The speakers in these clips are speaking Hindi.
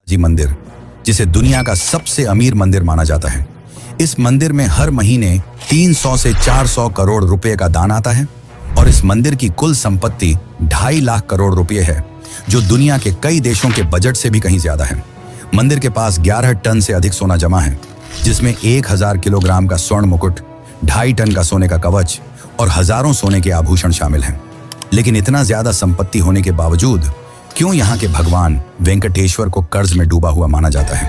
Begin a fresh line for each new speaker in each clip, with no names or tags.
जी मंदिर, जिसे दुनिया का सबसे अमीर मंदिर माना जाता है। इस मंदिर में हर महीने 300 से 400 करोड़ रुपए का दान आता है और इस मंदिर की कुल संपत्ति 2.5 लाख करोड़ रुपए है, जो दुनिया के कई देशों के बजट से भी कहीं ज्यादा है। मंदिर के पास 11 टन से अधिक सोना जमा है, जिसमें 1000 किलोग्राम का स्वर्ण मुकुट, 2.5 टन का सोने का कवच और हजारों सोने के आभूषण शामिल हैं। लेकिन इतना ज्यादा संपत्ति होने के बावजूद क्यों यहाँ के भगवान वेंकटेश्वर को कर्ज में डूबा हुआ माना जाता है?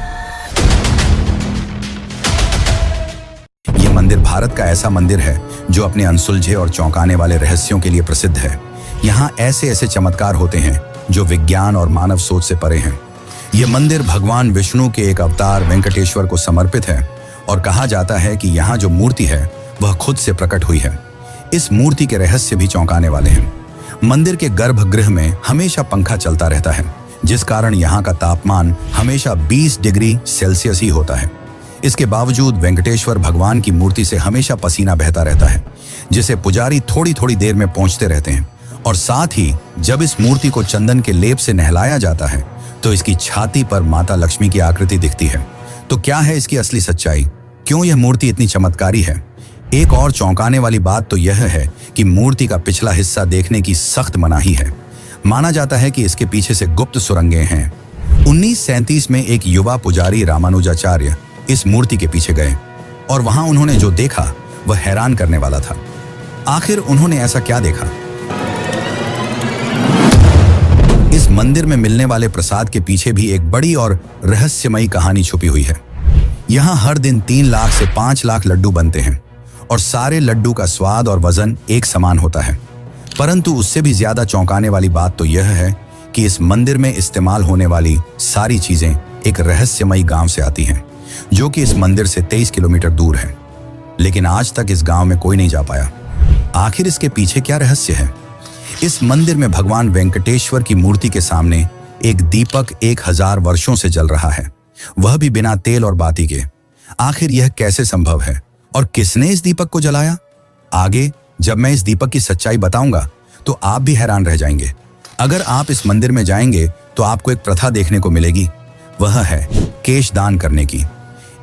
ये मंदिर भारत का ऐसा मंदिर है जो अपने अनसुलझे और चौंकाने वाले रहस्यों के लिए प्रसिद्ध है। यहाँ ऐसे ऐसे चमत्कार होते हैं जो विज्ञान और मानव सोच से परे हैं। ये मंदिर भगवान विष्णु के एक अवतार वेंकटेश्वर को समर्पित है और कहा जाता है कि यहाँ जो मूर्ति है वह खुद से प्रकट हुई है। इस मूर्ति के रहस्य भी चौंकाने वाले हैं। मंदिर के गर्भगृह में हमेशा पंखा चलता रहता है, जिस कारण यहाँ का तापमान हमेशा 20 डिग्री सेल्सियस ही होता है। इसके बावजूद वेंकटेश्वर भगवान की मूर्ति से हमेशा पसीना बहता रहता है, जिसे पुजारी थोड़ी थोड़ी देर में पोंछते रहते हैं। और साथ ही जब इस मूर्ति को चंदन के लेप से नहलाया जाता है तो इसकी छाती पर माता लक्ष्मी की आकृति दिखती है। तो क्या है इसकी असली सच्चाई? क्यों यह मूर्ति इतनी चमत्कारी है? एक और चौंकाने वाली बात तो यह है कि मूर्ति का पिछला हिस्सा देखने की सख्त मनाही है। माना जाता है कि इसके पीछे से गुप्त सुरंगें हैं। 1937 में एक युवा पुजारी रामानुजाचार्य इस मूर्ति के पीछे गए और वहां उन्होंने जो देखा वह हैरान करने वाला था। आखिर उन्होंने ऐसा क्या देखा? इस मंदिर में मिलने वाले प्रसाद के पीछे भी एक बड़ी और रहस्यमयी कहानी छुपी हुई है। यहाँ हर दिन 3 लाख से 5 लाख लड्डू बनते हैं और सारे लड्डू का स्वाद और वजन एक समान होता है। परंतु उससे भी ज्यादा चौंकाने वाली बात तो यह है कि इस मंदिर में इस्तेमाल होने वाली सारी चीजें एक रहस्यमयी गांव से आती हैं, जो कि इस मंदिर से 23 किलोमीटर दूर है। लेकिन आज तक इस गांव में कोई नहीं जा पाया। आखिर इसके पीछे क्या रहस्य है? इस मंदिर में भगवान वेंकटेश्वर की मूर्ति के सामने एक दीपक 1000 वर्षों से जल रहा है, वह भी बिना तेल और बाती के। आखिर यह कैसे संभव है और किसने इस दीपक को जलाया? आगे जब मैं इस दीपक की सच्चाई बताऊंगा तो आप भी हैरान रह जाएंगे। अगर आप इस मंदिर में जाएंगे तो आपको एक प्रथा देखने को मिलेगी, वह है केश दान करने की।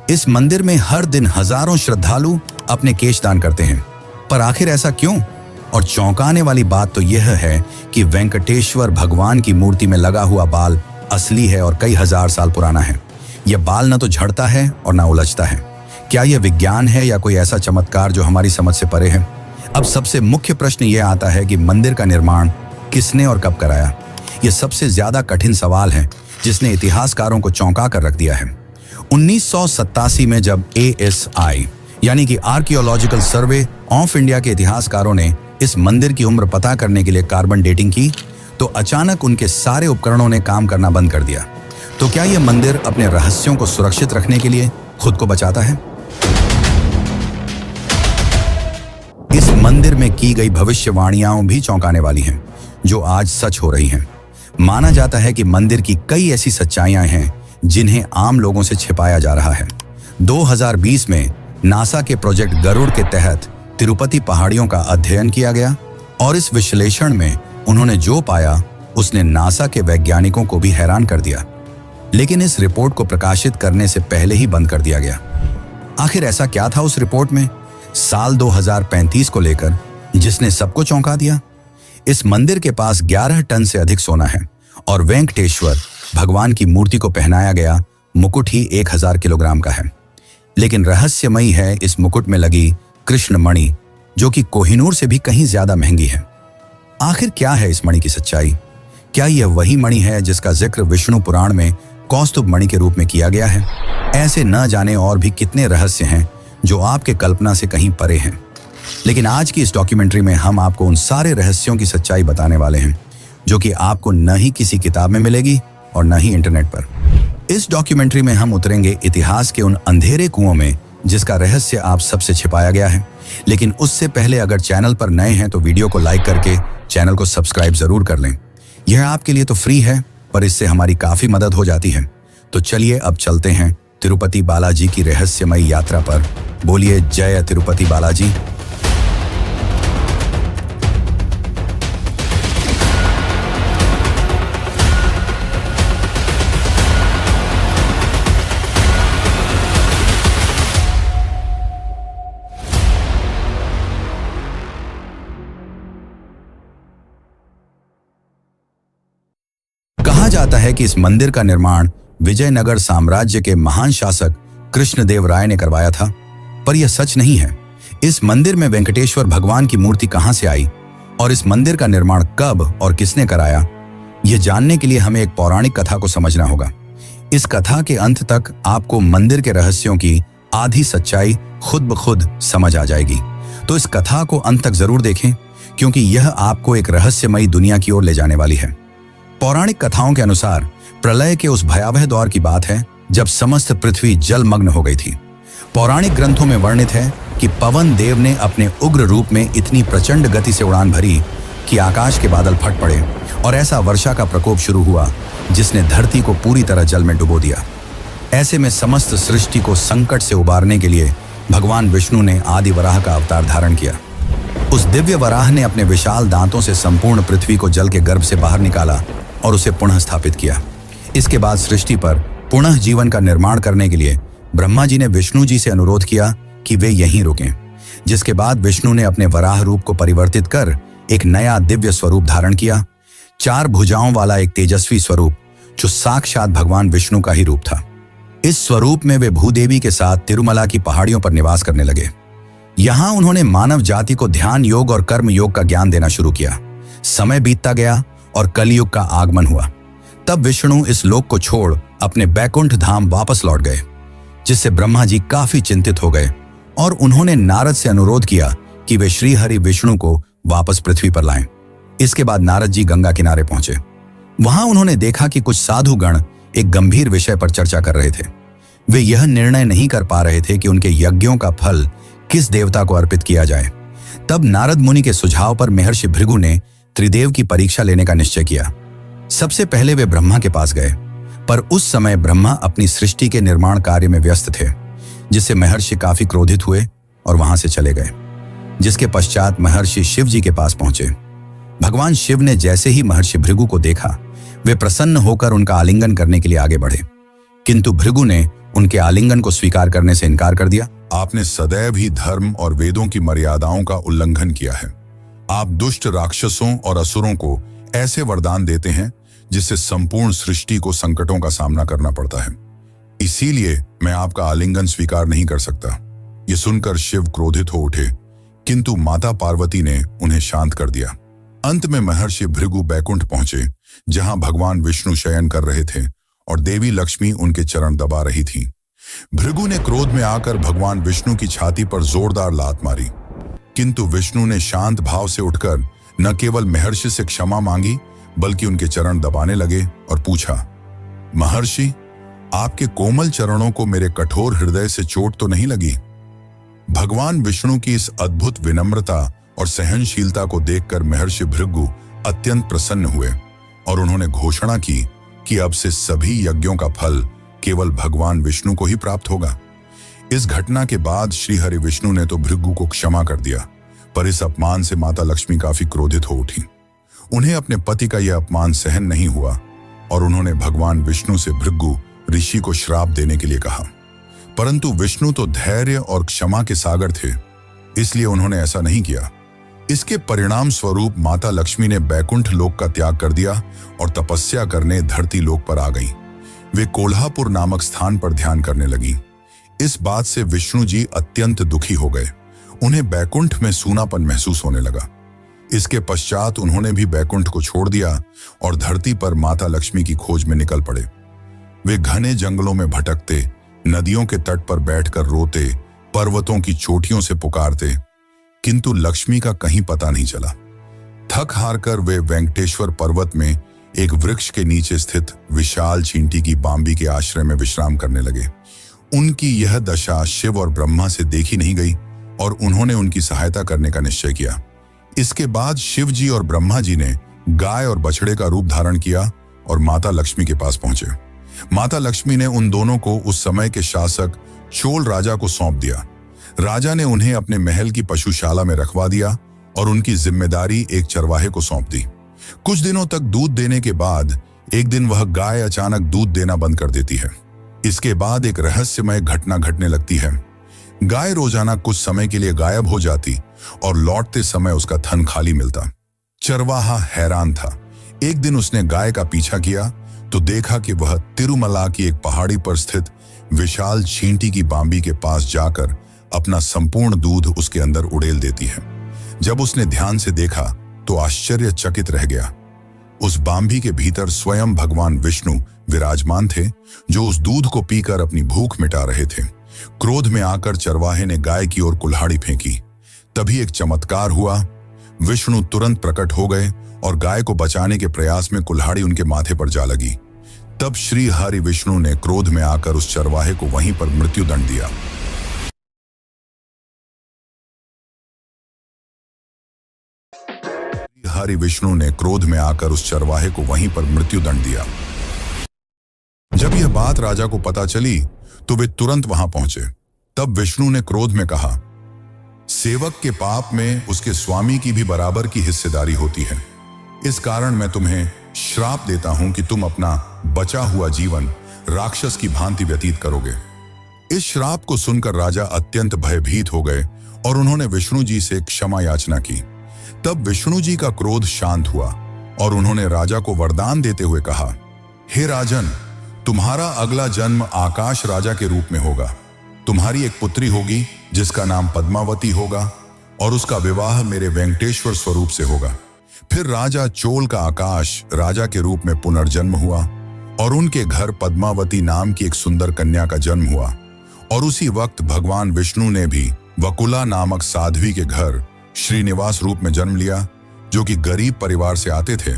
इस मंदिर में हर दिन हजारों श्रद्धालु अपने केश दान करते हैं, पर आखिर ऐसा क्यों? और चौंकाने वाली बात तो यह है कि वेंकटेश्वर भगवान की मूर्ति में लगा हुआ बाल असली है और कई हजार साल पुराना है। यह बाल न तो झड़ता है और न उलझता है। क्या यह विज्ञान है या कोई ऐसा चमत्कार जो हमारी समझ से परे है? अब सबसे मुख्य प्रश्न यह आता है कि मंदिर का निर्माण किसने और कब कराया? यह सबसे ज्यादा कठिन सवाल है जिसने इतिहासकारों को चौंका कर रख दिया है। 1987 में जब ASI यानी कि आर्कियोलॉजिकल सर्वे ऑफ इंडिया के इतिहासकारों ने इस मंदिर की उम्र पता करने के लिए कार्बन डेटिंग की, तो अचानक उनके सारे उपकरणों ने काम करना बंद कर दिया। तो क्या यह मंदिर अपने रहस्यों को सुरक्षित रखने के लिए खुद को बचाता है? इस मंदिर में की गई भविष्यवाणियां भी चौंकाने वाली हैं, जो आज सच हो रही हैं। माना जाता है कि मंदिर की कई ऐसी सच्चाइयां हैं जिन्हें आम लोगों से छिपाया जा रहा है। 2020 में नासा के प्रोजेक्ट गरुड़ के तहत तिरुपति पहाड़ियों का अध्ययन किया गया और इस विश्लेषण में उन्होंने जो पाया उसने नासा के वैज्ञानिकों को भी हैरान कर दिया। लेकिन इस रिपोर्ट को प्रकाशित करने से पहले ही बंद कर दिया गया। आखिर ऐसा क्या था उस रिपोर्ट में साल 2035 को लेकर जिसने सबको चौंका दिया? इस मंदिर के पास 11 टन से अधिक सोना है और वेंकटेश्वर भगवान की मूर्ति को पहनाया गया मुकुट ही 1000 किलोग्राम का है। लेकिन रहस्यमयी है इस मुकुट में लगी कृष्ण मणि, जो कि कोहिनूर से भी कहीं ज्यादा महंगी है। आखिर क्या है इस मणि की सच्चाई? क्या यह वही मणि है जिसका जिक्र विष्णु पुराण में कौस्तुभ मणि के रूप में किया गया है? ऐसे न जाने और भी कितने रहस्य हैं जो आपके कल्पना से कहीं परे हैं। लेकिन आज की इस डॉक्यूमेंट्री में हम आपको उन सारे रहस्यों की सच्चाई बताने वाले हैं, जो कि आपको न ही किसी किताब में मिलेगी और न ही इंटरनेट पर। इस डॉक्यूमेंट्री में हम उतरेंगे इतिहास के उन अंधेरे कुओं में जिसका रहस्य आप सबसे छिपाया गया है। लेकिन उससे पहले अगर चैनल पर नए हैं तो वीडियो को लाइक करके चैनल को सब्सक्राइब जरूर कर लें। यह आपके लिए तो फ्री है, पर इससे हमारी काफी मदद हो जाती है। तो चलिए अब चलते हैं तिरुपति बालाजी की रहस्यमयी यात्रा पर। बोलिए जय तिरुपति बालाजी। है कि इस मंदिर का निर्माण विजयनगर साम्राज्य के महान शासक कृष्णदेव राय ने करवाया था, पर यह सच नहीं है। इस मंदिर में वेंकटेश्वर भगवान की मूर्ति कहां से आई और इस मंदिर का निर्माण कब और किसने कराया, यह जानने के लिए हमें एक पौराणिक कथा को समझना होगा। इस कथा के अंत तक आपको मंदिर के रहस्यों की आधी सच्चाई खुद ब खुद समझ आ जाएगी। तो इस कथा को अंत तक जरूर देखें, क्योंकि यह आपको एक रहस्यमयी दुनिया की ओर ले जाने वाली है। पौराणिक कथाओं के अनुसार प्रलय के उस भयावह दौर की बात है जब समस्त पृथ्वी जलमग्न हो गई थी। पौराणिक ग्रंथों में वर्णित है कि पवन देव ने अपने उग्र रूप में इतनी प्रचंड गति से उड़ान भरी कि आकाश के बादल फट पड़े और ऐसा वर्षा का प्रकोप शुरू हुआ जिसने धरती को पूरी तरह जल में डुबो दिया। ऐसे में समस्त सृष्टि को संकट से उबारने के लिए भगवान विष्णु ने आदि वराह का अवतार धारण किया। उस दिव्य वराह ने अपने विशाल दांतों से संपूर्ण पृथ्वी को जल के गर्भ से बाहर निकाला और उसे पुनः स्थापित किया। इसके बाद सृष्टि पर पुनः जीवन का निर्माण करने के लिए ब्रह्मा जी ने विष्णु जी से अनुरोध किया कि वे यहीं रुकें, जिसके बाद विष्णु ने अपने वराह रूप को परिवर्तित कर एक नया दिव्य स्वरूप धारण किया, 4 भुजाओं वाला एक तेजस्वी स्वरूप जो साक्षात भगवान विष्णु का ही रूप था। इस स्वरूप में वे भूदेवी के साथ तिरुमला की पहाड़ियों पर निवास करने लगे। यहां उन्होंने मानव जाति को ध्यान योग और कर्म योग का ज्ञान देना शुरू किया। समय बीतता गया और कलयुग का आगमन हुआ। तब विष्णु इस लोक को छोड़ अपने बैकुंठ धाम वापस लौट गए, जिससे ब्रह्मा जी काफी चिंतित हो गए और उन्होंने नारद से अनुरोध किया कि वे श्री हरि विष्णु को वापस पृथ्वी पर लाएं। इसके बाद नारद जी गंगा किनारे पहुंचे। वहां उन्होंने देखा कि कुछ साधु गण एक गंभीर विषय पर चर्चा कर रहे थे। वे यह निर्णय नहीं कर पा रहे थे कि उनके यज्ञों का फल किस देवता को अर्पित किया जाए। तब नारद मुनि के सुझाव पर महर्षि भृगु ने त्रिदेव की परीक्षा लेने का निश्चय किया। सबसे पहले वे ब्रह्मा के पास गए, पर उस समय ब्रह्मा अपनी सृष्टि के निर्माण कार्य में व्यस्त थे, जिससे महर्षि काफी क्रोधित हुए और वहां से चले गए। जिसके पश्चात महर्षि शिव जी के पास पहुंचे। भगवान शिव ने जैसे ही महर्षि भृगु को देखा, वे प्रसन्न होकर उनका आलिंगन करने के लिए आगे बढ़े, किंतु भृगु ने उनके आलिंगन को स्वीकार करने से इनकार कर दिया।
आपने सदैव ही धर्म और वेदों की मर्यादाओं का उल्लंघन किया है। आप दुष्ट राक्षसों और असुरों को ऐसे वरदान देते हैं जिससे संपूर्ण सृष्टि को संकटों का सामना करना पड़ता है। इसीलिए मैं आपका आलिंगन स्वीकार नहीं कर सकता। ये सुनकर शिव क्रोधित हो उठे, किंतु माता पार्वती ने उन्हें शांत कर दिया। अंत में महर्षि भृगु बैकुंठ पहुंचे, जहां भगवान विष्णु शयन कर रहे थे और देवी लक्ष्मी उनके चरण दबा रही थी। भृगु ने क्रोध में आकर भगवान विष्णु की छाती पर जोरदार लात मारी, किंतु विष्णु ने शांत भाव से उठकर न केवल महर्षि से क्षमा मांगी, बल्कि उनके चरण दबाने लगे और पूछा, महर्षि, आपके कोमल चरणों को मेरे कठोर हृदय से चोट तो नहीं लगी? भगवान विष्णु की इस अद्भुत विनम्रता और सहनशीलता को देखकर महर्षि भृगु अत्यंत प्रसन्न हुए और उन्होंने घोषणा की कि अब से सभी यज्ञों का फल केवल भगवान विष्णु को ही प्राप्त होगा। इस घटना के बाद श्री हरि विष्णु ने तो भृगु को क्षमा कर दिया, पर इस अपमान से माता लक्ष्मी काफी क्रोधित हो उठी। उन्हें अपने पति का यह अपमान सहन नहीं हुआ और उन्होंने भगवान विष्णु से भृगु ऋषि को श्राप देने के लिए कहा, परंतु विष्णु तो धैर्य और क्षमा के सागर थे, इसलिए उन्होंने ऐसा नहीं किया। इसके परिणाम स्वरूप माता लक्ष्मी ने बैकुंठ लोक का त्याग कर दिया और तपस्या करने धरती लोक पर आ गई। वे कोल्हापुर नामक स्थान पर ध्यान करने लगी। इस बात से विष्णु जी अत्यंत दुखी हो गए। उन्हें बैकुंठ में सूनापन महसूस होने लगा। इसके पश्चात उन्होंने भी बैकुंठ को छोड़ दिया और धरती पर माता लक्ष्मी की खोज में निकल पड़े। वे घने जंगलों में भटकते, नदियों के तट पर बैठकर रोते, पर्वतों की चोटियों से पुकारते, किंतु लक्ष्मी का कहीं पता नहीं चला। थक हार कर वे वेंकटेश्वर पर्वत में एक वृक्ष के नीचे स्थित विशाल चींटी की बांबी के आश्रय में विश्राम करने लगे। उनकी यह दशा शिव और ब्रह्मा से देखी नहीं गई और उन्होंने उनकी सहायता करने का निश्चय किया। इसके बाद शिव जी और ब्रह्मा जी ने गाय और बछड़े का रूप धारण किया और माता लक्ष्मी के पास पहुंचे। माता लक्ष्मी ने उन दोनों को उस समय के शासक चोल राजा को सौंप दिया। राजा ने उन्हें अपने महल की पशुशाला में रखवा दिया और उनकी जिम्मेदारी एक चरवाहे को सौंप दी। कुछ दिनों तक दूध देने के बाद एक दिन वह गाय अचानक दूध देना बंद कर देती है। इसके बाद एक रहस्यमय घटना घटने लगती है। गाय रोजाना कुछ समय के लिए गायब हो जाती और लौटते समय उसका थन खाली मिलता। चरवाहा हैरान था। एक दिन उसने गाय का पीछा किया तो देखा कि वह तिरुमला की एक पहाड़ी पर स्थित विशाल चींटी की बांबी के पास जाकर अपना संपूर्ण दूध उसके अंदर उड़ेल देती है। जब उसने ध्यान से देखा तो आश्चर्यचकित रह गया। उस बांबी के भीतर स्वयं भगवान विष्णु विराजमान थे, जो उस दूध को पीकर अपनी भूख मिटा रहे थे। क्रोध में आकर चरवाहे ने गाय की ओर कुल्हाड़ी फेंकी। तभी एक चमत्कार हुआ। विष्णु तुरंत प्रकट हो गए और गाय को बचाने के प्रयास में कुल्हाड़ी उनके माथे पर जा लगी। तब श्री हरि विष्णु ने क्रोध में आकर उस चरवाहे को वहीं पर मृत्युदंड दिया। हरि विष्णु ने क्रोध में आकर उस चरवाहे को वहीं पर मृत्युदंड दिया। जब यह बात राजा को पता चली तो वे तुरंत वहां पहुंचे। तब विष्णु ने क्रोध में कहा, सेवक के पाप में उसके स्वामी की भी बराबर की हिस्सेदारी होती है। इस कारण मैं तुम्हें श्राप देता हूं कि तुम अपना बचा हुआ जीवन राक्षस की भांति व्यतीत करोगे। इस श्राप को सुनकर राजा अत्यंत भयभीत हो गए और उन्होंने विष्णु जी से क्षमा याचना की। तब विष्णु जी का क्रोध शांत हुआ और उन्होंने राजा को वरदान देते हुए कहा, हे राजन, तुम्हारा अगला जन्म आकाश राजा के रूप में होगा। तुम्हारी एक पुत्री होगी जिसका नाम पद्मावती होगा और उसका विवाह मेरे वेंकटेश्वर स्वरूप से होगा। फिर राजा चोल का आकाश राजा के रूप में पुनर्जन्म हुआ और उनके घर पद्मावती नाम की एक सुंदर कन्या का जन्म हुआ। और उसी वक्त भगवान विष्णु ने भी वकुला नामक साध्वी के घर श्रीनिवास रूप में जन्म लिया, जो कि गरीब परिवार से आते थे।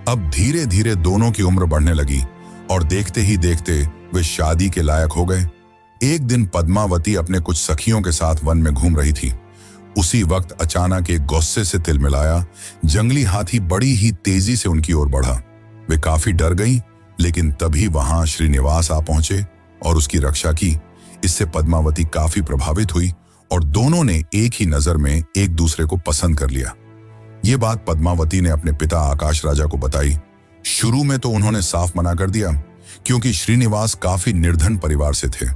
अब धीरे धीरे दोनों की उम्र बढ़ने लगी और देखते ही देखते वे शादी के लायक हो गए। एक दिन पद्मावती अपने कुछ सखियों के साथ वन में घूम रही थी। उसी वक्त अचानक एक गुस्से से तिलमिलाया जंगली हाथी बड़ी ही तेजी से उनकी ओर बढ़ा। वे काफी डर गईं, लेकिन तभी वहां श्रीनिवास आ पहुंचे और उसकी रक्षा की। इससे पद्मावती काफी प्रभावित हुई और दोनों ने एक ही नजर में एक दूसरे को पसंद कर लिया। ये बात पद्मावती ने अपने पिता आकाश राजा को बताई। शुरू में तो उन्होंने साफ मना कर दिया, क्योंकि श्रीनिवास काफी निर्धन परिवार से थे।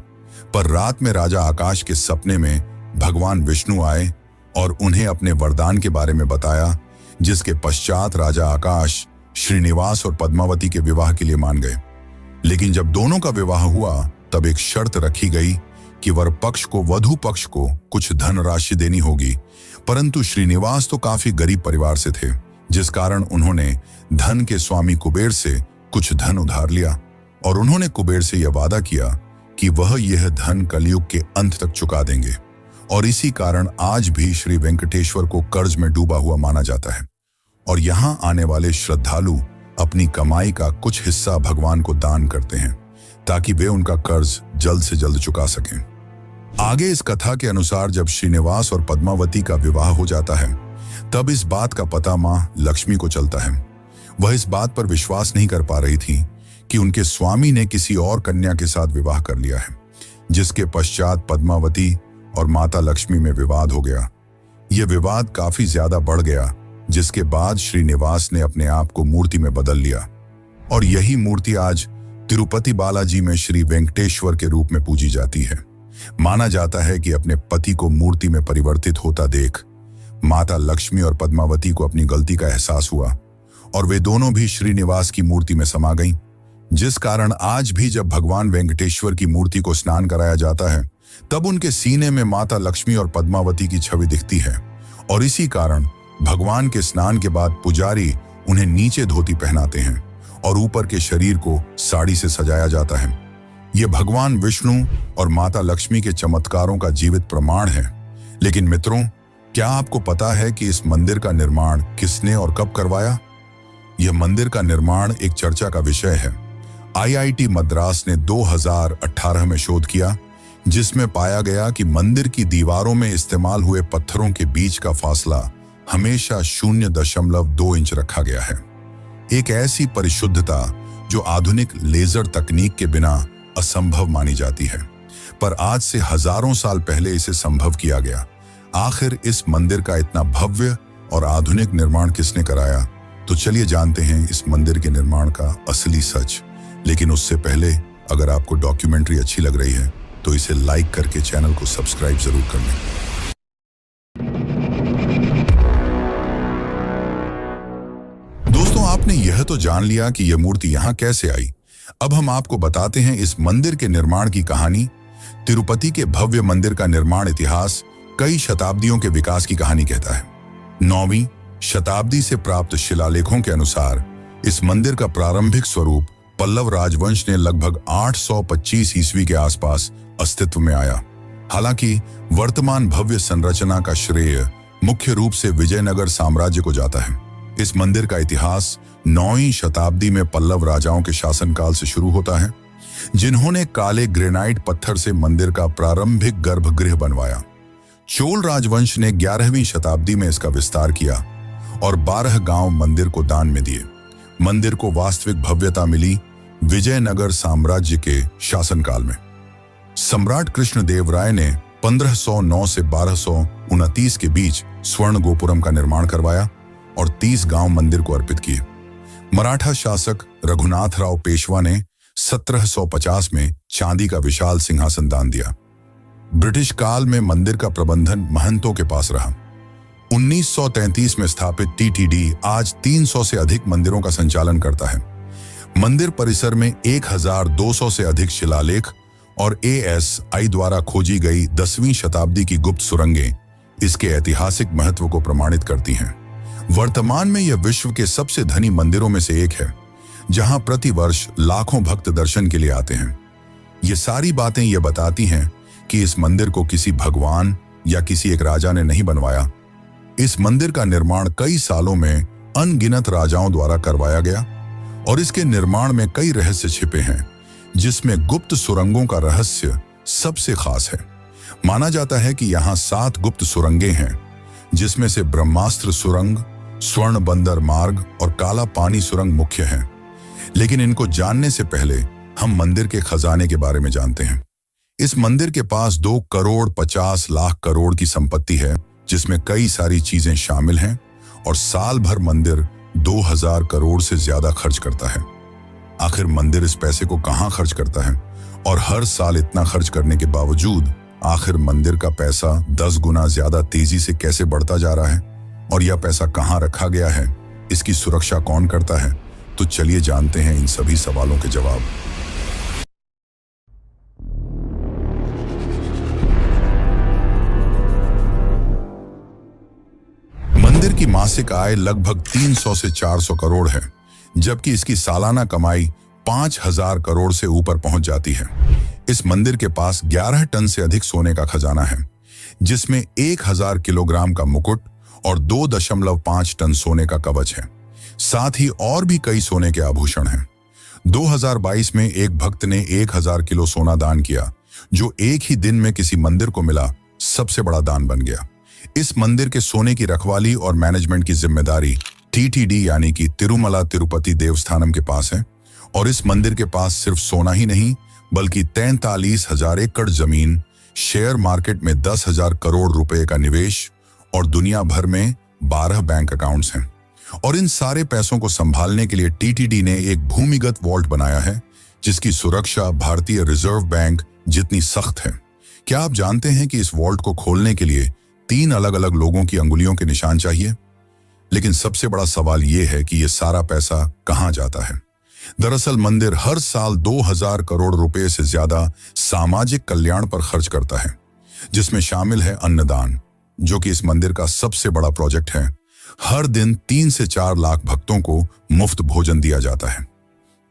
पर रात में राजा आकाश के सपने में भगवान विष्णु आए और उन्हें अपने वरदान के बारे में बताया, जिसके पश्चात राजा आकाश श्रीनिवास और पद्मावती के विवाह के लिए मान गए। लेकिन जब दोनों का विवाह हुआ तब एक शर्त रखी गई कि वर पक्ष को वधू पक्ष को कुछ धनराशि देनी होगी। परंतु श्रीनिवास तो काफी गरीब परिवार से थे, जिस कारण उन्होंने धन के स्वामी कुबेर से कुछ धन उधार लिया और उन्होंने कुबेर से यह वादा किया कि वह यह धन कलयुग के अंत तक चुका देंगे। और इसी कारण आज भी श्री वेंकटेश्वर को कर्ज में डूबा हुआ माना जाता है और यहाँ आने वाले श्रद्धालु अपनी कमाई का कुछ हिस्सा भगवान को दान करते हैं, ताकि वे उनका कर्ज जल्द से जल्द चुका सकें। आगे इस कथा के अनुसार जब श्रीनिवास और पद्मावती का विवाह हो जाता है, तब इस बात का पता मां लक्ष्मी को चलता है। वह इस बात पर विश्वास नहीं कर पा रही थी कि उनके स्वामी ने किसी और कन्या के साथ विवाह कर लिया है, जिसके पश्चात पद्मावती और माता लक्ष्मी में विवाद हो गया। यह विवाद काफी ज्यादा बढ़ गया, जिसके बाद श्रीनिवास ने अपने आप को मूर्ति में बदल लिया और यही मूर्ति आज तिरुपति बालाजी में श्री वेंकटेश्वर के रूप में पूजी जाती है। माना जाता है कि अपने पति को मूर्ति में परिवर्तित होता देख माता लक्ष्मी और पद्मावती को अपनी गलती का एहसास हुआ और वे दोनों भी श्रीनिवास की मूर्ति में समा गईं, जिस कारण आज भी जब भगवान वेंकटेश्वर की मूर्ति को स्नान कराया जाता है, तब उनके सीने में माता लक्ष्मी और पद्मावती की छवि दिखती है। और इसी कारण भगवान के स्नान के बाद पुजारी उन्हें नीचे धोती पहनाते हैं और ऊपर के शरीर को साड़ी से सजाया जाता है। यह भगवान विष्णु और माता लक्ष्मी के चमत्कारों का जीवित प्रमाण है। लेकिन मित्रों, क्या आपको पता है कि इस मंदिर का निर्माण किसने और कब करवाया? यह मंदिर का निर्माण एक चर्चा का विषय है। IIT मद्रास ने 2018 में शोध किया, जिसमें पाया गया कि मंदिर की दीवारों में इस्तेमाल हुए पत्थरों के बीच का फासला हमेशा 0.2 इंच रखा गया है। एक ऐसी परिशुद्धता जो आधुनिक लेजर तकनीक के बिना असंभव मानी जाती है, पर आज से हजारों साल पहले इसे संभव किया गया। आखिर इस मंदिर का इतना भव्य और आधुनिक निर्माण किसने कराया? तो चलिए जानते हैं इस मंदिर के निर्माण का असली सच। लेकिन उससे पहले अगर आपको डॉक्यूमेंट्री अच्छी लग रही है तो इसे लाइक करके चैनल को सब्सक्राइब जरूर कर लें। दोस्तों, आपने यह तो जान लिया कि यह मूर्ति यहाँ कैसे आई। अब हम आपको बताते हैं इस मंदिर के निर्माण की कहानी। तिरुपति के भव्य मंदिर का निर्माण इतिहास कई शताब्दियों के विकास की कहानी कहता है। 9वीं शताब्दी से प्राप्त शिलालेखों के अनुसार इस मंदिर का प्रारंभिक स्वरूप पल्लव राजवंश ने लगभग 825 ईस्वी के आसपास अस्तित्व में आया। हालांकि वर्तमान भव्य संरचना का श्रेय मुख्य रूप से विजयनगर साम्राज्य को जाता है। इस मंदिर का इतिहास 9वीं शताब्दी में पल्लव राजाओं के शासनकाल से शुरू होता है, जिन्होंने काले ग्रेनाइट पत्थर से मंदिर का प्रारंभिक गर्भगृह बनवाया। चोल राजवंश ने 11वीं शताब्दी में इसका विस्तार किया और 12 गांव मंदिर को दान में दिए। मंदिर को वास्तविक भव्यता मिली विजयनगर साम्राज्य के शासनकाल में। सम्राट कृष्णदेव राय ने 1509 से 1229 के बीच स्वर्ण गोपुरम का निर्माण करवाया और 30 गांव मंदिर को अर्पित किए। मराठा शासक रघुनाथराव पेशवा ने 1750 में चांदी का विशाल सिंहासन दान दिया। ब्रिटिश काल में मंदिर का प्रबंधन महंतों के पास रहा। 1933 में स्थापित टीटीडी आज 300 से अधिक मंदिरों का संचालन करता है। मंदिर परिसर में 1200 से अधिक शिलालेख और ASI द्वारा खोजी गई 10वीं शताब्दी की गुप्त सुरंगें इसके ऐतिहासिक महत्व को प्रमाणित करती हैं। वर्तमान में यह विश्व के सबसे धनी मंदिरों में से एक है, जहां प्रतिवर्ष लाखों भक्त दर्शन के लिए आते हैं। ये सारी बातें ये बताती हैं कि इस मंदिर को किसी भगवान या किसी एक राजा ने नहीं बनवाया। इस मंदिर का निर्माण कई सालों में अनगिनत राजाओं द्वारा करवाया गया और इसके निर्माण में कई रहस्य छिपे हैं, जिसमें गुप्त सुरंगों का रहस्य सबसे खास है। माना जाता है कि यहाँ 7 गुप्त सुरंगें हैं, जिसमें से ब्रह्मास्त्र सुरंग, स्वर्ण बंदर मार्ग और काला पानी सुरंग मुख्य हैं। लेकिन इनको जानने से पहले हम मंदिर के खजाने के बारे में जानते हैं। इस मंदिर के पास 2 करोड़ 50 लाख करोड़ की संपत्ति है, जिसमें कई सारी चीजें शामिल हैं और साल भर मंदिर 2000 करोड़ से ज्यादा खर्च करता है। आखिर मंदिर इस पैसे को कहां खर्च करता है और हर साल इतना खर्च करने के बावजूद आखिर मंदिर का पैसा 10 गुना ज्यादा तेजी से कैसे बढ़ता जा रहा है और यह पैसा कहां रखा गया है, इसकी सुरक्षा कौन करता है? तो चलिए जानते हैं इन सभी सवालों के जवाब। मंदिर की मासिक आय लगभग 300 से 400 करोड़ है, जबकि इसकी सालाना कमाई 5000 करोड़ से ऊपर पहुंच जाती है। इस मंदिर के पास 11 टन से अधिक सोने का खजाना है, जिसमें 1000 किलोग्राम का मुकुट और 2.5 टन सोने का कवच है। साथ ही और भी कई सोने के आभूषण हैं। 2022 में एक भक्त ने 1000 किलो सोना दान किया, जो एक ही दिन में किसी मंदिर को मिला सबसे बड़ा दान बन गया। इस मंदिर के सोने की रखवाली और मैनेजमेंट की जिम्मेदारी टीटीडी यानी कि तिरुमला तिरुपति देवस्थानम के पास है और इस मंदिर के पास सिर्फ सोना ही नहीं बल्कि 43,000 एकड़ जमीन, शेयर मार्केट में 10,000 करोड़ रुपए का निवेश और दुनिया भर में 12 बैंक अकाउंट्स हैं। और इन सारे पैसों को संभालने के लिए टीटीडी ने एक भूमिगत वॉल्ट बनाया है, जिसकी सुरक्षा भारतीय रिजर्व बैंक जितनी सख्त है। क्या आप जानते हैं कि इस वॉल्ट को खोलने के लिए 3 अलग अलग लोगों की अंगुलियों के निशान चाहिए? लेकिन सबसे बड़ा सवाल यह है कि यह सारा पैसा कहां जाता है। दरअसल मंदिर हर साल 2000 करोड़ रुपए से ज्यादा सामाजिक कल्याण पर खर्च करता है, जिसमें शामिल है अन्नदान, जो कि इस मंदिर का सबसे बड़ा प्रोजेक्ट है। हर दिन 3 से 4 लाख भक्तों को मुफ्त भोजन दिया जाता है।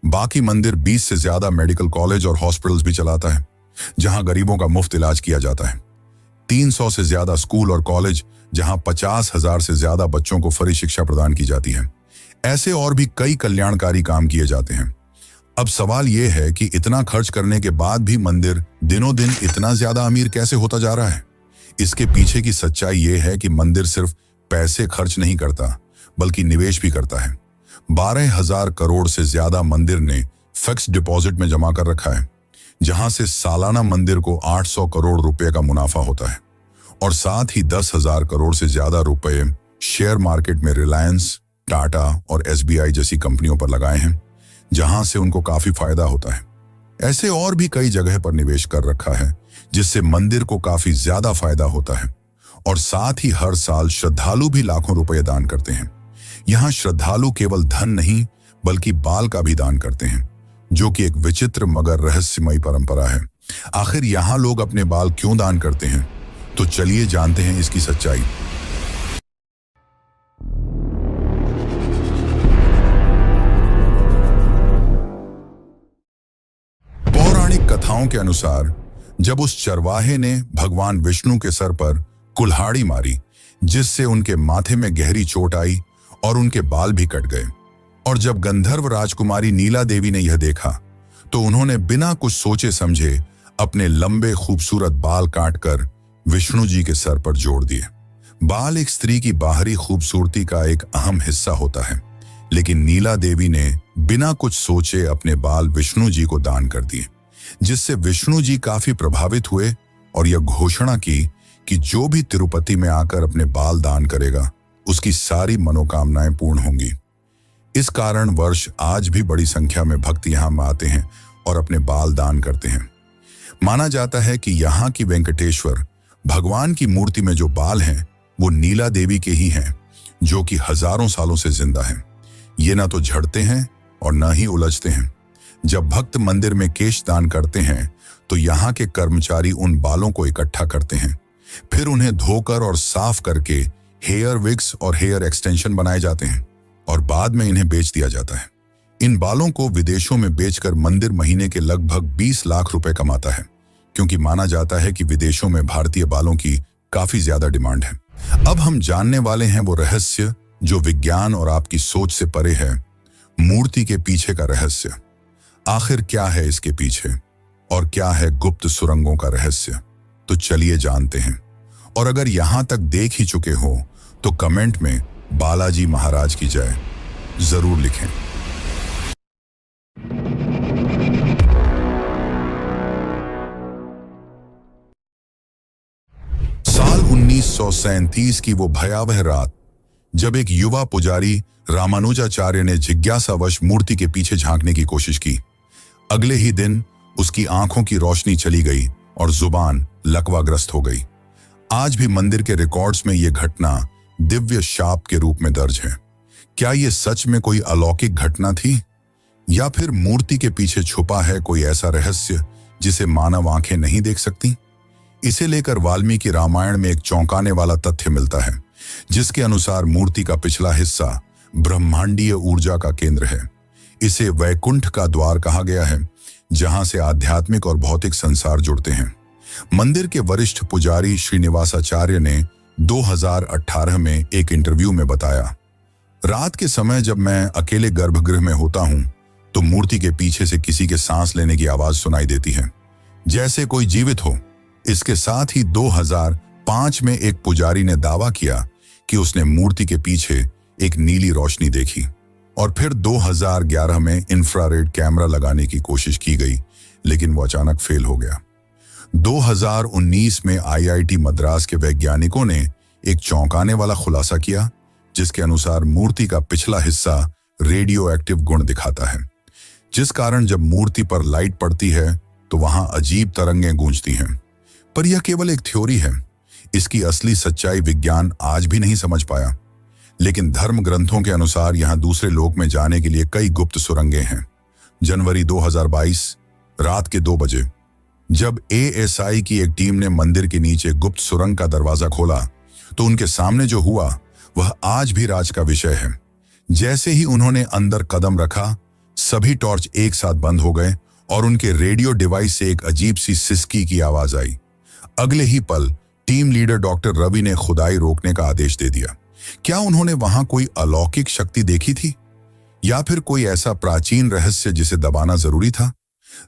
बाकी मंदिर 20 से ज्यादा मेडिकल कॉलेज और हॉस्पिटल्स भी चलाता है, जहां गरीबों का मुफ्त इलाज किया जाता है। 300 से ज्यादा स्कूल और कॉलेज, जहां 50,000 से ज्यादा बच्चों को फ्री शिक्षा प्रदान की जाती है। ऐसे और भी कई कल्याणकारी काम किए जाते हैं। अब सवाल यह है कि इतना खर्च करने के बाद भी मंदिर दिनों दिन इतना ज्यादा अमीर कैसे होता जा रहा है? इसके पीछे की सच्चाई यह है कि मंदिर सिर्फ पैसे खर्च नहीं करता, बल्कि निवेश भी करता है। 12,000 करोड़ से ज्यादा मंदिर ने फिक्स्ड डिपॉजिट में जमा कर रखा है, जहां से सालाना मंदिर को 800 करोड़ रुपए का मुनाफा होता है। और साथ ही 10,000 करोड़ से ज्यादा रुपए शेयर मार्केट में रिलायंस, टाटा और SBI जैसी कंपनियों पर लगाए हैं, जहां से उनको काफी फायदा होता है। ऐसे और भी कई जगह पर निवेश कर रखा है, जिससे मंदिर को काफी ज्यादा फायदा होता है। और साथ ही हर साल श्रद्धालु भी लाखों रुपए दान करते हैं। यहाँ श्रद्धालु केवल धन नहीं बल्कि बाल का भी दान करते हैं, जो कि एक विचित्र मगर रहस्यमयी परंपरा है। आखिर यहाँ लोग अपने बाल क्यों दान करते हैं? तो चलिए जानते हैं इसकी सच्चाई। पौराणिक कथाओं के अनुसार जब उस चरवाहे ने भगवान विष्णु के सर पर कुल्हाड़ी मारी, जिससे उनके माथे में गहरी चोट आई और उनके बाल भी कट गए, और जब गंधर्व राजकुमारी नीला देवी ने यह देखा तो उन्होंने बिना कुछ सोचे समझे अपने लंबे खूबसूरत बाल काटकर विष्णु जी के सर पर जोड़ दिए। बाल एक स्त्री की बाहरी खूबसूरती का एक अहम हिस्सा होता है, लेकिन नीला देवी ने बिना कुछ सोचे अपने बाल विष्णु जी को दान कर दिए, जिससे विष्णु जी काफी प्रभावित हुए और यह घोषणा की कि जो भी तिरुपति में आकर अपने बाल दान करेगा उसकी सारी मनोकामनाएं पूर्ण होंगी। इस कारण वर्ष आज भी बड़ी संख्या में भक्त यहाँ आते हैं और अपने बाल दान करते हैं। माना जाता है कि यहाँ की वेंकटेश्वर भगवान की मूर्ति में जो बाल हैं वो नीला देवी के ही हैं, जो कि हजारों सालों से जिंदा हैं। ये ना तो झड़ते हैं और न ही उलझते हैं। जब भक्त मंदिर में केश दान करते हैं तो यहाँ के कर्मचारी उन बालों को इकट्ठा करते हैं, फिर उन्हें धोकर और साफ करके हेयर विग्स और हेयर एक्सटेंशन बनाए जाते हैं और बाद में इन्हें बेच दिया जाता है। इन बालों को विदेशों में बेचकर मंदिर महीने के लगभग 20 लाख रुपए कमाता है, क्योंकि माना जाता है कि विदेशों में भारतीय बालों की काफी ज्यादा डिमांड है। अब हम जानने वाले हैं वो रहस्य जो विज्ञान और आपकी सोच से परे है, मूर्ति के पीछे का रहस्य। आखिर क्या है इसके पीछे और क्या है गुप्त सुरंगों का रहस्य? तो चलिए जानते हैं। और अगर यहां तक देख ही चुके हो तो कमेंट में बालाजी महाराज की जय जरूर लिखें। साल 1937 की वो भयावह रात, जब एक युवा पुजारी रामानुजाचार्य ने जिज्ञासावश मूर्ति के पीछे झांकने की कोशिश की। अगले ही दिन उसकी आंखों की रोशनी चली गई और जुबान लकवाग्रस्त हो गई। आज भी मंदिर के रिकॉर्ड्स में यह घटना दिव्य शाप के रूप में दर्ज है। क्या यह सच में कोई अलौकिक घटना थी, या फिर मूर्ति के पीछे छुपा है कोई ऐसा रहस्य जिसे मानव आंखें नहीं देख सकती? इसे लेकर वाल्मीकि रामायण में एक चौंकाने वाला तथ्य मिलता है, जिसके अनुसार मूर्ति का पिछला हिस्सा ब्रह्मांडीय ऊर्जा का केंद्र है। इसे वैकुंठ का द्वार कहा गया है, जहां से आध्यात्मिक और भौतिक संसार जुड़ते हैं। मंदिर के वरिष्ठ पुजारी श्रीनिवासाचार्य ने 2018 में एक इंटरव्यू में बताया, रात के समय जब मैं अकेले गर्भगृह में होता हूं तो मूर्ति के पीछे से किसी के सांस लेने की आवाज सुनाई देती है, जैसे कोई जीवित हो। इसके साथ ही 2005 में एक पुजारी ने दावा किया कि उसने मूर्ति के पीछे एक नीली रोशनी देखी, और फिर 2011 में इंफ्रारेड कैमरा लगाने की कोशिश की गई, लेकिन वो अचानक फेल हो गया। 2019 में IIT मद्रास के वैज्ञानिकों ने एक चौंकाने वाला खुलासा किया, जिसके अनुसार मूर्ति का पिछला हिस्सा रेडियो एक्टिव गुण दिखाता है, जिस कारण जब मूर्ति पर लाइट पड़ती है तो वहां अजीब तरंगें गूंजती हैं। पर यह केवल एक थ्योरी है। इसकी असली सच्चाई विज्ञान आज भी नहीं समझ पाया, लेकिन धर्म ग्रंथों के अनुसार यहां दूसरे लोक में जाने के लिए कई गुप्त सुरंगें हैं। जनवरी 2022 रात के 2 बजे जब ASI की एक टीम ने मंदिर के नीचे गुप्त सुरंग का दरवाजा खोला तो उनके सामने जो हुआ वह आज भी राज का विषय है। जैसे ही उन्होंने अंदर कदम रखा, सभी टॉर्च एक साथ बंद हो गए और उनके रेडियो डिवाइस से एक अजीब सी सिसकी की आवाज आई। अगले ही पल टीम लीडर डॉक्टर रवि ने खुदाई रोकने का आदेश दे दिया। क्या उन्होंने वहां कोई अलौकिक शक्ति देखी थी, या फिर कोई ऐसा प्राचीन रहस्य जिसे दबाना जरूरी था?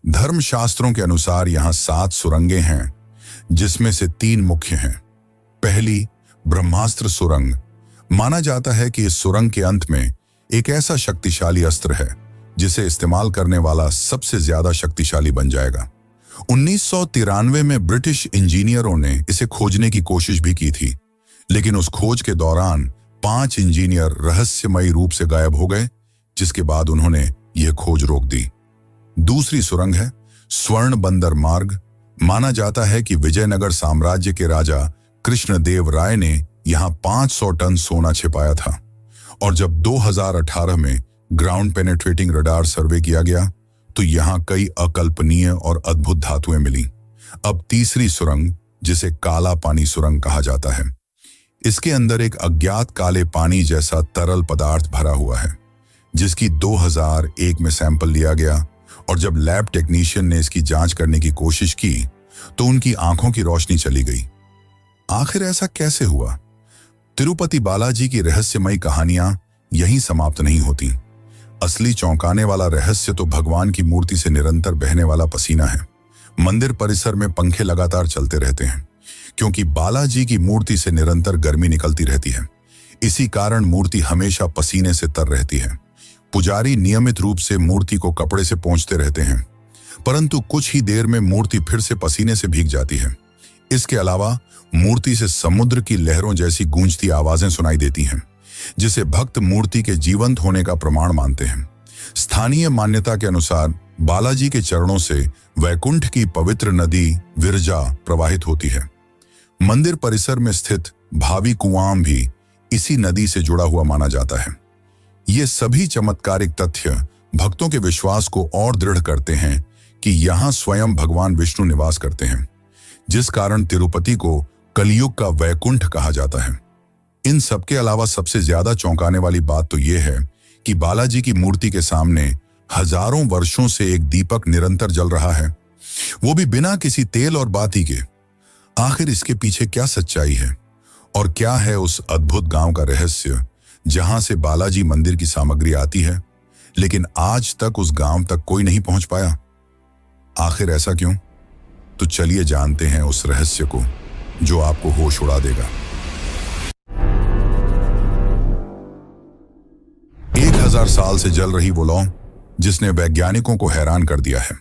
धर्मशास्त्रों के अनुसार यहां 7 सुरंगें हैं, जिसमें से 3 मुख्य हैं। पहली, ब्रह्मास्त्र सुरंग। माना जाता है कि इस सुरंग के अंत में एक ऐसा शक्तिशाली अस्त्र है जिसे इस्तेमाल करने वाला सबसे ज्यादा शक्तिशाली बन जाएगा। 1993 में ब्रिटिश इंजीनियरों ने इसे खोजने की कोशिश भी की थी, लेकिन उस खोज के दौरान 5 इंजीनियर रहस्यमयी रूप से गायब हो गए, जिसके बाद उन्होंने यह खोज रोक दी। दूसरी सुरंग है स्वर्ण बंदर मार्ग। माना जाता है कि विजयनगर साम्राज्य के राजा कृष्णदेव राय ने यहां 500 टन सोना छिपाया था, और जब 2018 में ग्राउंड पेनेट्रेटिंग रडार सर्वे किया गया तो यहां कई अकल्पनीय और अद्भुत धातुएं मिली। अब तीसरी सुरंग, जिसे काला पानी सुरंग कहा जाता है, इसके अंदर एक अज्ञात काले पानी जैसा तरल पदार्थ भरा हुआ है, जिसकी 2001 में सैंपल लिया गया और जब लैब टेक्नीशियन ने इसकी जांच करने की कोशिश की तो उनकी आंखों की रोशनी चली गई। आखिर ऐसा कैसे हुआ? तिरुपति बालाजी की रहस्यमयी कहानियां यहीं समाप्त नहीं होती। असली चौंकाने वाला रहस्य तो भगवान की मूर्ति से निरंतर बहने वाला पसीना है। मंदिर परिसर में पंखे लगातार चलते रहते हैं क्योंकि बालाजी की मूर्ति से निरंतर गर्मी निकलती रहती है। इसी कारण मूर्ति हमेशा पसीने से तर रहती है। पुजारी नियमित रूप से मूर्ति को कपड़े से पोंछते रहते हैं, परंतु कुछ ही देर में मूर्ति फिर से पसीने से भीग जाती है। इसके अलावा मूर्ति से समुद्र की लहरों जैसी गूंजती आवाजें सुनाई देती हैं, जिसे भक्त मूर्ति के जीवंत होने का प्रमाण मानते हैं। स्थानीय मान्यता के अनुसार बालाजी के चरणों से वैकुंठ की पवित्र नदी विरजा प्रवाहित होती है। मंदिर परिसर में स्थित भावी कुआं भी इसी नदी से जुड़ा हुआ माना जाता है। ये सभी चमत्कारिक तथ्य भक्तों के विश्वास को और दृढ़ करते हैं कि यहाँ स्वयं भगवान विष्णु निवास करते हैं, जिस कारण तिरुपति को कलियुग का वैकुंठ कहा जाता है। इन सबके अलावा सबसे ज्यादा चौंकाने वाली बात तो यह है कि बालाजी की मूर्ति के सामने हजारों वर्षों से एक दीपक निरंतर जल रहा है, वो भी बिना किसी तेल और बाती के। आखिर इसके पीछे क्या सच्चाई है और क्या है उस अद्भुत गांव का रहस्य जहां से बालाजी मंदिर की सामग्री आती है, लेकिन आज तक उस गांव तक कोई नहीं पहुंच पाया? आखिर ऐसा क्यों? तो चलिए जानते हैं उस रहस्य को जो आपको होश उड़ा देगा। 1000 साल से जल रही वो लौ जिसने वैज्ञानिकों को हैरान कर दिया है।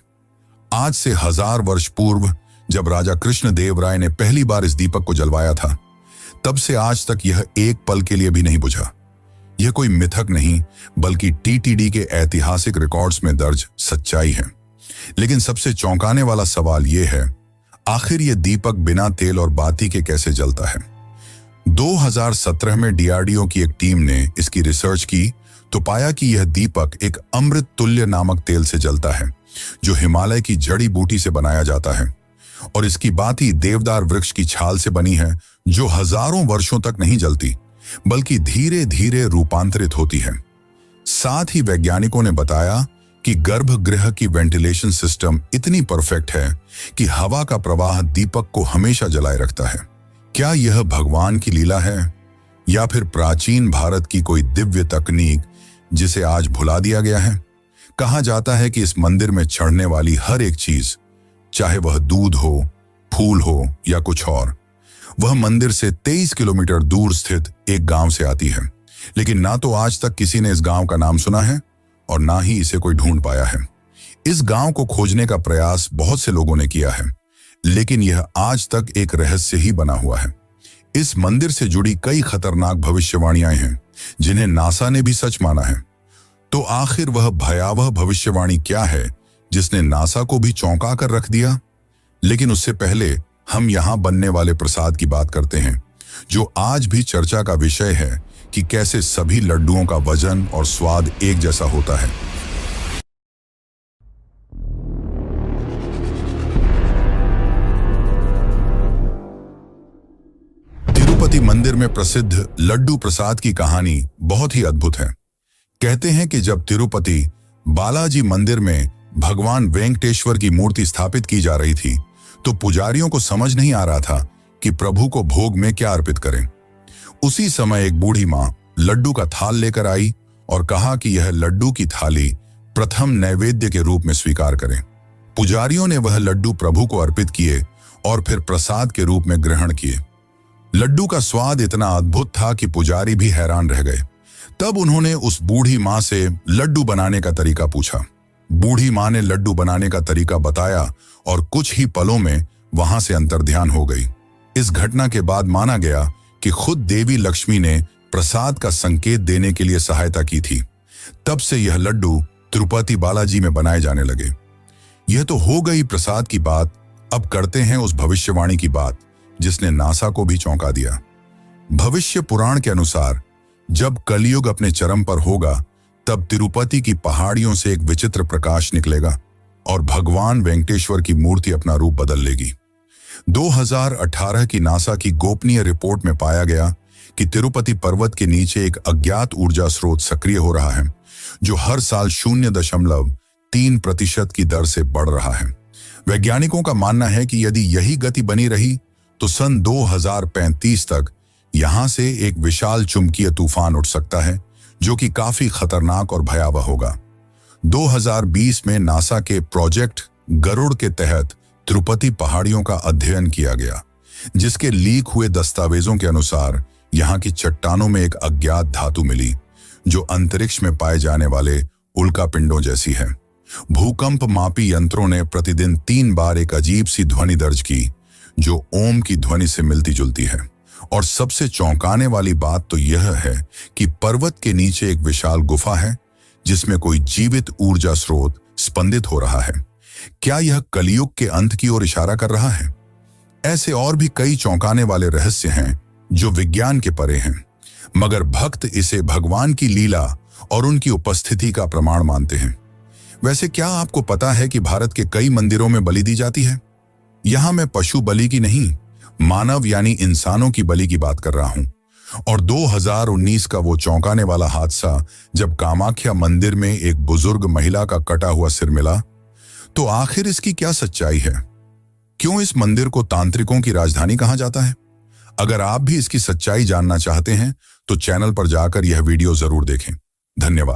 आज से 1000 वर्ष पूर्व जब राजा कृष्ण देव राय ने पहली बार इस दीपक को जलवाया था, तब से आज तक यह एक पल के लिए भी नहीं बुझा। यह कोई मिथक नहीं बल्कि टीटीडी के ऐतिहासिक रिकॉर्ड्स में दर्ज सच्चाई है। लेकिन सबसे चौंकाने वाला सवाल यह है, आखिर यह दीपक बिना तेल और बाती के कैसे जलता है? 2017 में डीआरडीओ की एक टीम ने इसकी रिसर्च की तो पाया कि यह दीपक एक अमृत तुल्य नामक तेल से जलता है, जो हिमालय की जड़ी बूटी से बनाया जाता है। और इसकी बाती देवदार वृक्ष की छाल से बनी है, जो हजारों वर्षों तक नहीं जलती बल्कि धीरे धीरे रूपांतरित होती है। साथ ही वैज्ञानिकों ने बताया कि गर्भगृह की वेंटिलेशन सिस्टम इतनी परफेक्ट है कि हवा का प्रवाह दीपक को हमेशा जलाए रखता है। क्या यह भगवान की लीला है या फिर प्राचीन भारत की कोई दिव्य तकनीक जिसे आज भुला दिया गया है? कहा जाता है कि इस मंदिर में चढ़ने वाली हर एक चीज, चाहे वह दूध हो, फूल हो या कुछ और, वह मंदिर से 23 किलोमीटर दूर स्थित एक गांव से आती है। लेकिन ना तो आज तक किसी ने इस गांव का नाम सुना है और ना ही इसे कोई ढूंढ पाया है। इस गांव को खोजने का प्रयास बहुत से लोगों ने किया है, लेकिन यह आज तक एक रहस्य ही बना हुआ है। इस मंदिर से जुड़ी कई खतरनाक भविष्यवाणियां हैं जिन्हें नासा ने भी सच माना है। तो आखिर वह भयावह भविष्यवाणी क्या है जिसने नासा को भी चौंका कर रख दिया? लेकिन उससे पहले हम यहां बनने वाले प्रसाद की बात करते हैं, जो आज भी चर्चा का विषय है कि कैसे सभी लड्डुओं का वजन और स्वाद एक जैसा होता है। तिरुपति मंदिर में प्रसिद्ध लड्डू प्रसाद की कहानी बहुत ही अद्भुत है। कहते हैं कि जब तिरुपति बालाजी मंदिर में भगवान वेंकटेश्वर की मूर्ति स्थापित की जा रही थी, तो पुजारियों को समझ नहीं आ रहा था कि प्रभु को भोग में क्या अर्पित करें। उसी समय एक बूढ़ी मां लड्डू का थाल लेकर आई और कहा कि यह लड्डू की थाली प्रथम नैवेद्य के रूप में स्वीकार करें। पुजारियों ने वह लड्डू प्रभु को अर्पित किए और फिर प्रसाद के रूप में ग्रहण किए। लड्डू का स्वाद इतना अद्भुत था कि पुजारी भी हैरान रह गए। तब उन्होंने उस बूढ़ी मां से लड्डू बनाने का तरीका पूछा। बूढ़ी मां ने लड्डू बनाने का तरीका बताया और कुछ ही पलों में वहां से अंतर्ध्यान हो गई। इस घटना के बाद माना गया कि खुद देवी लक्ष्मी ने प्रसाद का संकेत देने के लिए सहायता की थी। तब से यह लड्डू तिरुपति बालाजी में बनाए जाने लगे। यह तो हो गई प्रसाद की बात। अब करते हैं उस भविष्यवाणी की बात जिसने नासा को भी चौंका दिया। भविष्य पुराण के अनुसार जब कलयुग अपने चरम पर होगा, तब तिरुपति की पहाड़ियों से एक विचित्र प्रकाश निकलेगा और भगवान वेंकटेश्वर की मूर्ति अपना रूप बदल लेगी। 2018 की नासा की गोपनीय रिपोर्ट में पाया गया कि तिरुपति पर्वत के नीचे एक अज्ञात ऊर्जा स्रोत सक्रिय हो रहा है, जो हर साल 0.3% की दर से बढ़ रहा है। वैज्ञानिकों का मानना है कि यदि यही गति बनी रही तो सन 2035 तक यहां से एक विशाल चुंबकीय तूफान उठ सकता है, जो कि काफी खतरनाक और भयावह होगा। 2020 में नासा के प्रोजेक्ट गरुड़ के तहत तिरुपति पहाड़ियों का अध्ययन किया गया, जिसके लीक हुए दस्तावेजों के अनुसार यहां की चट्टानों में एक अज्ञात धातु मिली, जो अंतरिक्ष में पाए जाने वाले उल्कापिंडों जैसी है। भूकंप मापी यंत्रों ने प्रतिदिन 3 बार एक अजीब सी ध्वनि दर्ज की, जो ओम की ध्वनि से मिलती जुलती है। और सबसे चौंकाने वाली बात तो यह है कि पर्वत के नीचे एक विशाल गुफा है, जिसमें कोई जीवित ऊर्जा स्रोत स्पंदित हो रहा है। क्या यह कलयुग के अंत की ओर इशारा कर रहा है? ऐसे और भी कई चौंकाने वाले रहस्य हैं जो विज्ञान के परे हैं, मगर भक्त इसे भगवान की लीला और उनकी उपस्थिति का प्रमाण मानते हैं। वैसे क्या आपको पता है कि भारत के कई मंदिरों में बलि दी जाती है? यहां मैं पशु बलि की नहीं, मानव यानी इंसानों की बलि की बात कर रहा हूं। और 2019 का वो चौंकाने वाला हादसा, जब कामाख्या मंदिर में एक बुजुर्ग महिला का कटा हुआ सिर मिला, तो आखिर इसकी क्या सच्चाई है? क्यों इस मंदिर को तांत्रिकों की राजधानी कहा जाता है? अगर आप भी इसकी सच्चाई जानना चाहते हैं तो चैनल पर जाकर यह वीडियो जरूर देखें। धन्यवाद।